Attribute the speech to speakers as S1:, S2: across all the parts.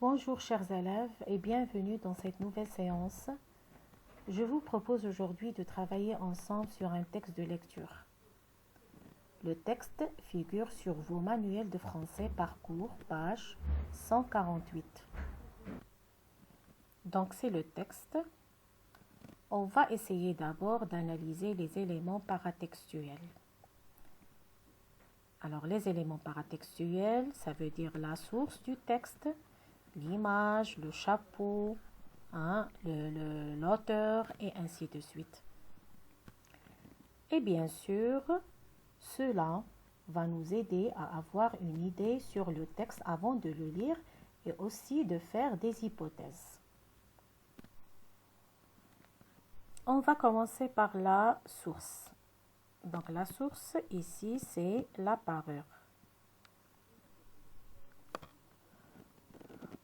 S1: Bonjour chers élèves et bienvenue dans cette nouvelle séance. Je vous propose aujourd'hui de travailler ensemble sur un texte de lecture. Le texte figure sur vos manuels de français parcours, page 148. Donc c'est le texte. On va essayer d'abord d'analyser les éléments paratextuels. Alors les éléments paratextuels, ça veut dire la source du texte, l'image, le chapeau, l'auteur et ainsi de suite. Et bien sûr, cela va nous aider à avoir une idée sur le texte avant de le lire et aussi de faire des hypothèses. On va commencer par la source. Donc la source ici, c'est la parure.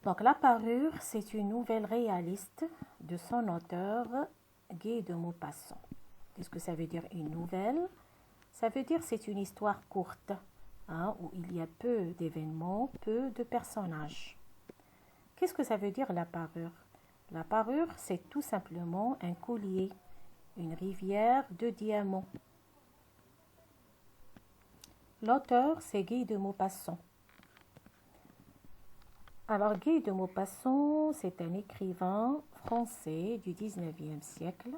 S1: Donc la parure, c'est une nouvelle réaliste de son auteur Guy de Maupassant. Qu'est-ce que ça veut dire une nouvelle? Ça veut dire c'est une histoire courte, où il y a peu d'événements, peu de personnages. Qu'est-ce que ça veut dire la parure? La parure, c'est tout simplement un collier, une rivière de diamants. L'auteur, c'est Guy de Maupassant. Alors, Guy de Maupassant, c'est un écrivain français du 19e siècle,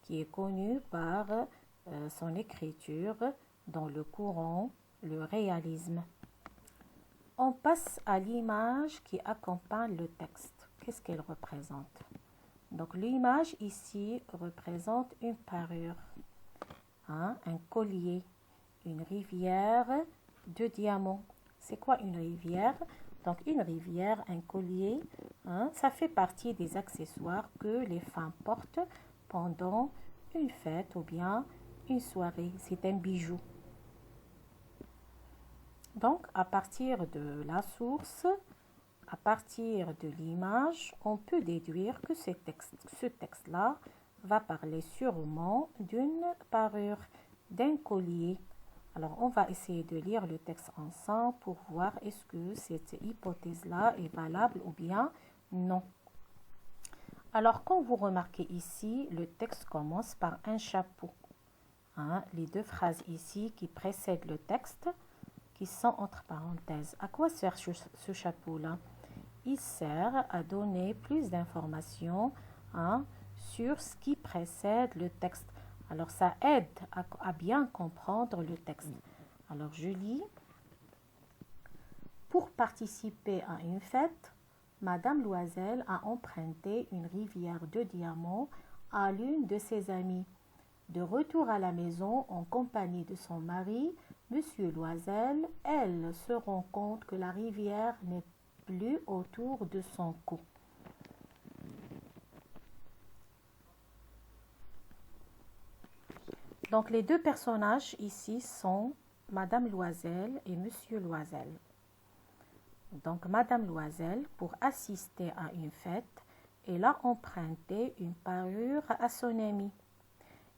S1: qui est connu par son écriture dans le courant, le réalisme. On passe à l'image qui accompagne le texte. Qu'est-ce qu'elle représente? Donc, l'image ici représente une parure, un collier, une rivière de diamants. C'est quoi une rivière? Donc, une rivière, un collier, ça fait partie des accessoires que les femmes portent pendant une fête ou bien une soirée. C'est un bijou. Donc, à partir de la source, à partir de l'image, on peut déduire que ce texte-là va parler sûrement d'une parure, d'un collier. Alors, on va essayer de lire le texte ensemble pour voir est-ce que cette hypothèse-là est valable ou bien non. Alors, quand vous remarquez ici, le texte commence par un chapeau. Les deux phrases ici qui précèdent le texte, qui sont entre parenthèses. À quoi sert ce chapeau-là? Il sert à donner plus d'informations sur ce qui précède le texte. Alors, ça aide à bien comprendre le texte. Alors, je lis. Pour participer à une fête, Madame Loisel a emprunté une rivière de diamants à l'une de ses amies. De retour à la maison en compagnie de son mari, Monsieur Loisel, elle se rend compte que la rivière n'est plus autour de son cou. Donc, les deux personnages ici sont Madame Loisel et Monsieur Loisel. Donc, Madame Loisel, pour assister à une fête, elle a emprunté une parure à son amie.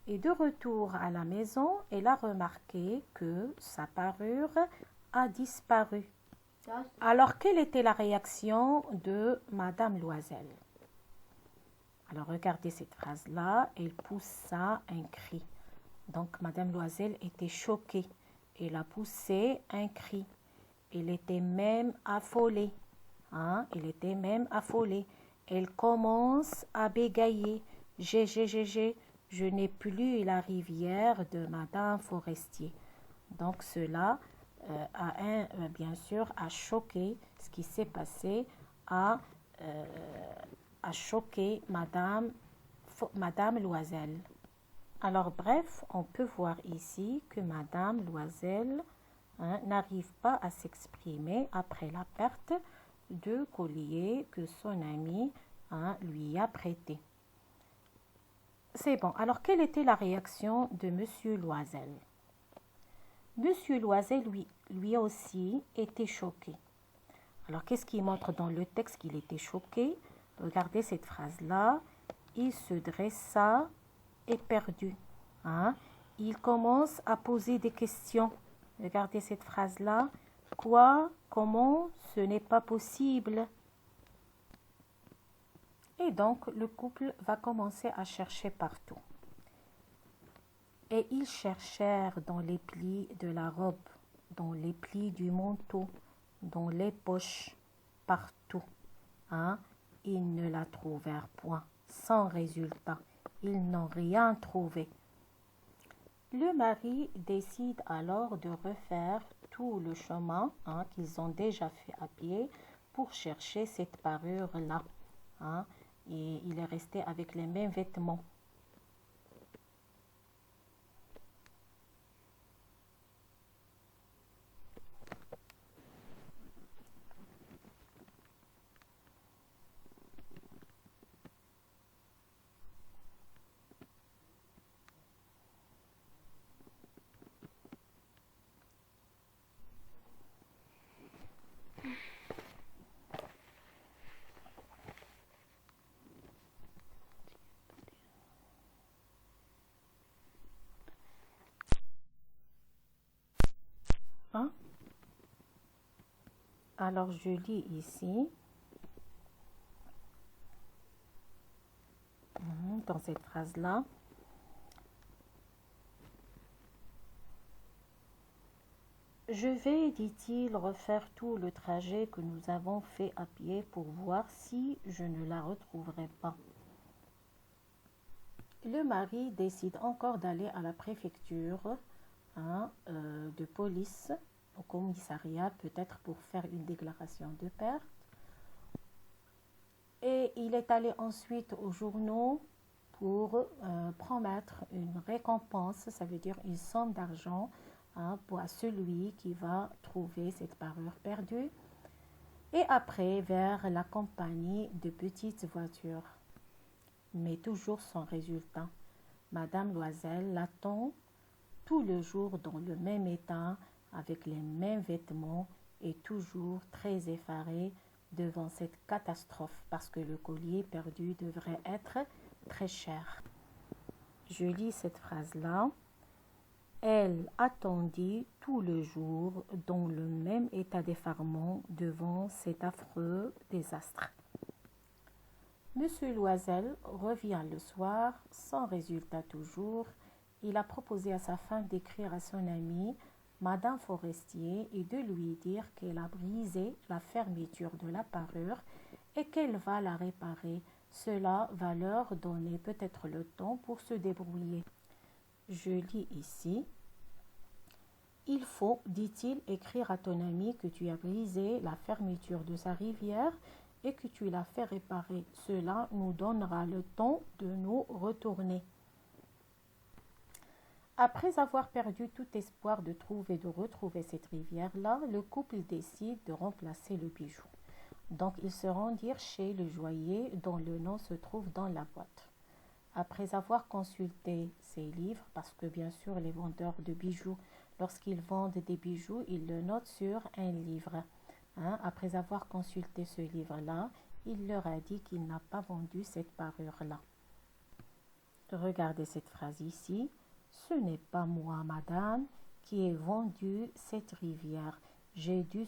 S1: Et de retour à la maison, elle a remarqué que sa parure a disparu. Alors, quelle était la réaction de Madame Loisel? Alors, regardez cette phrase-là, elle poussa un cri. Donc, Madame Loisel était choquée. Elle a poussé un cri. Elle était même affolée. Elle était même affolée. Elle commence à bégayer. Je n'ai plus la rivière de Madame Forestier. Donc, cela bien sûr, a choqué ce qui s'est passé, a choqué Madame Loisel. Alors, bref, on peut voir ici que Madame Loisel n'arrive pas à s'exprimer après la perte de collier que son ami lui a prêté. C'est bon. Alors, quelle était la réaction de Monsieur Loisel? Monsieur Loisel, lui aussi, était choqué. Alors, qu'est-ce qui montre dans le texte qu'il était choqué? Regardez cette phrase-là. Il se dressa éperdu. Il commence à poser des questions. Regardez cette phrase-là. Quoi? Comment ce n'est pas possible. Et donc, le couple va commencer à chercher partout. Et ils cherchèrent dans les plis de la robe, dans les plis du manteau, dans les poches, partout. Ils ne la trouvèrent point, sans résultat. Ils n'ont rien trouvé. Le mari décide alors de refaire tout le chemin qu'ils ont déjà fait à pied pour chercher cette parure-là. Et il est resté avec les mêmes vêtements. Alors, je lis ici, dans cette phrase-là. Je vais, dit-il, refaire tout le trajet que nous avons fait à pied pour voir si je ne la retrouverai pas. Le mari décide encore d'aller à la préfecture de police, au commissariat, peut-être pour faire une déclaration de perte. Et il est allé ensuite aux journaux pour promettre une récompense, ça veut dire une somme d'argent pour celui qui va trouver cette parure perdue. Et après, vers la compagnie de petites voitures. Mais toujours sans résultat. Madame Loisel l'attend tout le jour dans le même état, avec les mêmes vêtements et toujours très effarée devant cette catastrophe parce que le collier perdu devrait être très cher. Je lis cette phrase-là. Elle attendit tout le jour dans le même état d'effarement devant cet affreux désastre. Monsieur Loisel revient le soir, sans résultat toujours. Il a proposé à sa femme d'écrire à son amie, Madame Forestier, et de lui dire qu'elle a brisé la fermeture de la parure et qu'elle va la réparer. Cela va leur donner peut-être le temps pour se débrouiller. Je lis ici. Il faut, dit-il, écrire à ton ami que tu as brisé la fermeture de sa rivière et que tu l'as fait réparer. Cela nous donnera le temps de nous retourner. Après avoir perdu tout espoir de retrouver cette rivière-là, le couple décide de remplacer le bijou. Donc, ils se rendirent chez le joaillier dont le nom se trouve dans la boîte. Après avoir consulté ces livres, parce que bien sûr, les vendeurs de bijoux, lorsqu'ils vendent des bijoux, ils le notent sur un livre. Après avoir consulté ce livre-là, il leur a dit qu'il n'a pas vendu cette parure-là. Regardez cette phrase ici. Ce n'est pas moi, madame, qui ai vendu cette rivière. J'ai dû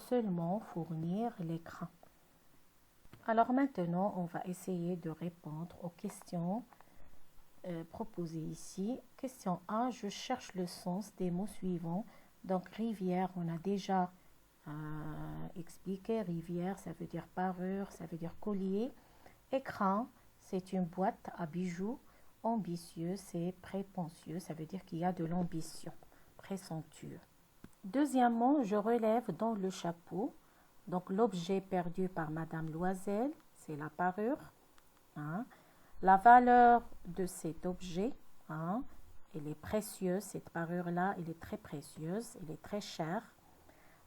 S1: seulement fournir les crins. Alors maintenant, on va essayer de répondre aux questions proposées ici. Question 1, je cherche le sens des mots suivants. Donc rivière, on a déjà expliqué. Rivière, ça veut dire parure, ça veut dire collier. Écrin, c'est une boîte à bijoux. Ambitieux, c'est prétentieux, ça veut dire qu'il y a de l'ambition, présomptueux. Deuxièmement, je relève dans le chapeau, donc l'objet perdu par Madame Loisel, c'est la parure. La valeur de cet objet, elle est précieuse, cette parure-là, elle est très précieuse, elle est très chère.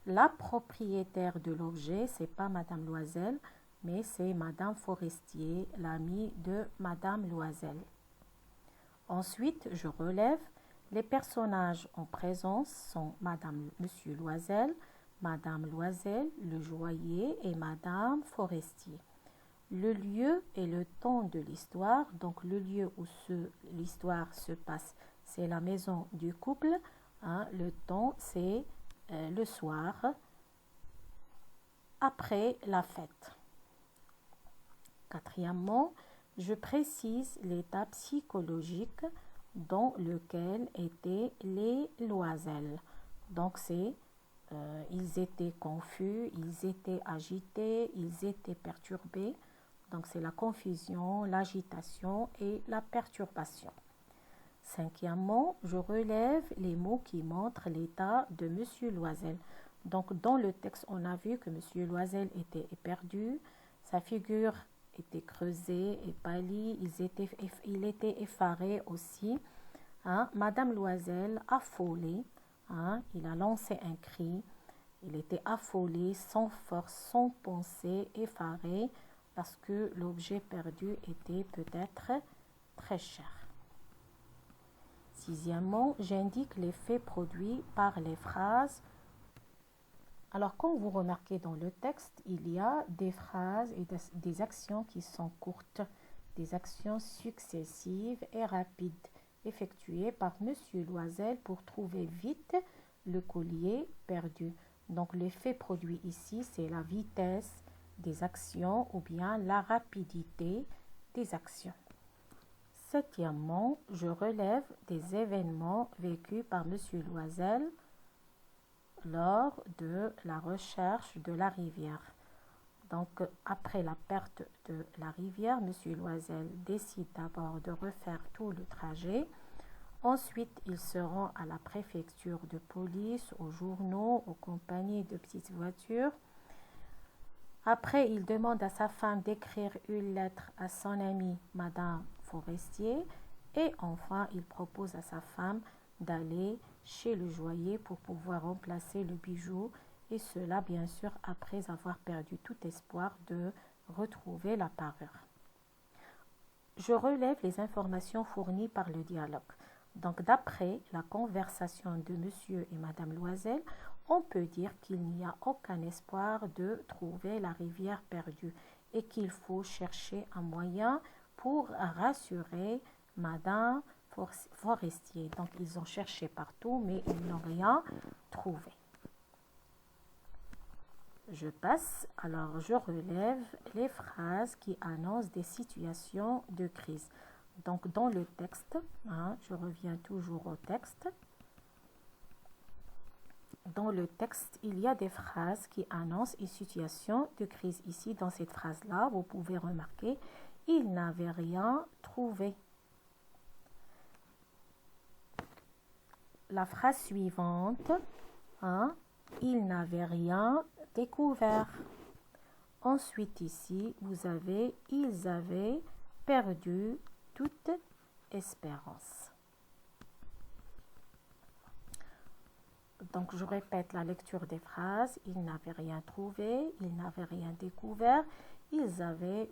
S1: La propriétaire de l'objet, c'est pas Madame Loisel, mais c'est Madame Forestier, l'amie de Madame Loisel. Ensuite, je relève, les personnages en présence sont Monsieur Loisel, Madame Loisel, le joaillier et Madame Forestier. Le lieu et le temps de l'histoire, donc le lieu où l'histoire se passe, c'est la maison du couple. Le temps, c'est le soir. après la fête. Quatrièmement, je précise l'état psychologique dans lequel étaient les Loisel. Donc ils étaient confus, ils étaient agités, ils étaient perturbés. Donc c'est la confusion, l'agitation et la perturbation. Cinquièmement, je relève les mots qui montrent l'état de M. Loisel. Donc dans le texte, on a vu que M. Loisel était éperdu, sa figure était creusée et pâlie, il était effaré aussi. Madame Loisel, affolée, il a lancé un cri, il était affolé, sans force, sans pensée, effaré, parce que l'objet perdu était peut-être très cher. Sixièmement, j'indique les faits produits par les phrases. Alors, comme vous remarquez dans le texte, il y a des phrases et des actions qui sont courtes, des actions successives et rapides, effectuées par M. Loisel pour trouver vite le collier perdu. Donc, l'effet produit ici, c'est la vitesse des actions ou bien la rapidité des actions. Septièmement, je relève des événements vécus par M. Loisel lors de la recherche de la rivière. Donc, après la perte de la rivière, M. Loisel décide d'abord de refaire tout le trajet. Ensuite, il se rend à la préfecture de police, aux journaux, aux compagnies de petites voitures. Après, il demande à sa femme d'écrire une lettre à son amie, Madame Forestier. Et enfin, il propose à sa femme d'aller chez le joaillier pour pouvoir remplacer le bijou. Et cela, bien sûr, après avoir perdu tout espoir de retrouver la parure. Je relève les informations fournies par le dialogue. Donc, d'après la conversation de monsieur et madame Loisel, on peut dire qu'il n'y a aucun espoir de trouver la rivière perdue et qu'il faut chercher un moyen pour rassurer madame Forestier. Donc, ils ont cherché partout, mais ils n'ont rien trouvé. Je passe, alors je relève les phrases qui annoncent des situations de crise. Donc, dans le texte, je reviens toujours au texte. Dans le texte, il y a des phrases qui annoncent une situation de crise. Ici, dans cette phrase-là, vous pouvez remarquer, il n'avait rien trouvé. La phrase suivante, il n'avait rien découvert. Ensuite, ici, vous avez, ils avaient perdu toute espérance. Donc, je répète la lecture des phrases. Ils n'avaient rien trouvé, ils n'avaient rien découvert, ils avaient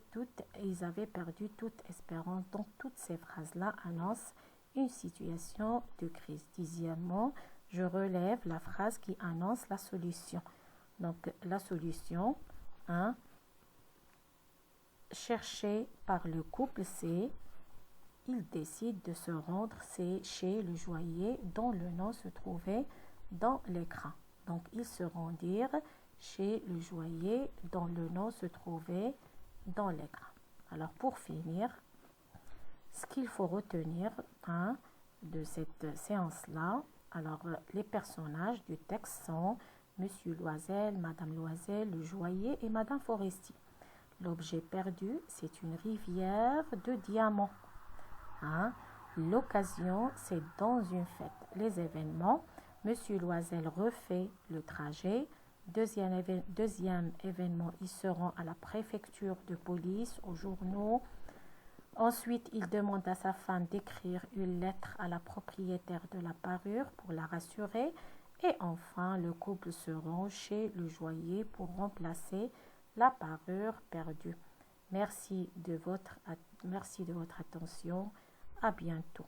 S1: perdu toute espérance. Donc, toutes ces phrases-là annoncent une situation de crise. Dixièmement, je relève la phrase qui annonce la solution. Donc, la solution, cherchée par le couple, c'est il décide de se rendre chez le joaillier dont le nom se trouvait dans l'écran. Donc, ils se rendirent chez le joaillier dont le nom se trouvait dans l'écran. Alors, pour finir, ce qu'il faut retenir de cette séance-là, alors les personnages du texte sont Monsieur Loisel, Madame Loisel, le joaillier et Madame Forestier. L'objet perdu, c'est une rivière de diamants. L'occasion, c'est dans une fête. Les événements, Monsieur Loisel refait le trajet. Deuxième événement, ils se rend à la préfecture de police, aux journaux. Ensuite, il demande à sa femme d'écrire une lettre à la propriétaire de la parure pour la rassurer. Et enfin, le couple se rend chez le joaillier pour remplacer la parure perdue. Merci de votre attention. À bientôt.